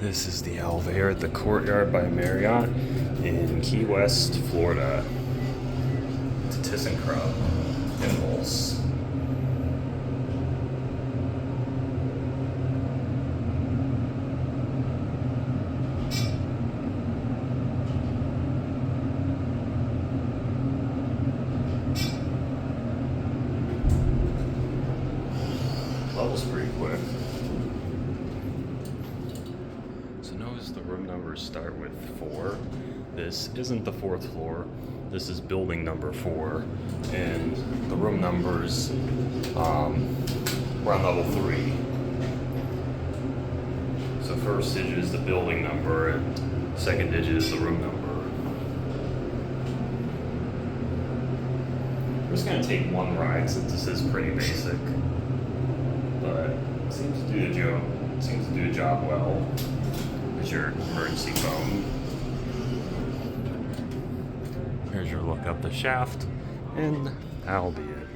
This is the elevator at the Courtyard by Marriott in Key West, Florida. To ThyssenKrupp impulse. Levels pretty quick. So notice the room numbers start with 4. This isn't the 4th floor. This is building number 4, and the room numbers were on level 3. So first digit is the building number, and second digit is the room number. We're just gonna take one ride since this is pretty basic, but it seems to do the job. Seems to do the job well. There's your emergency phone. Here's your look up the shaft, and that'll be it.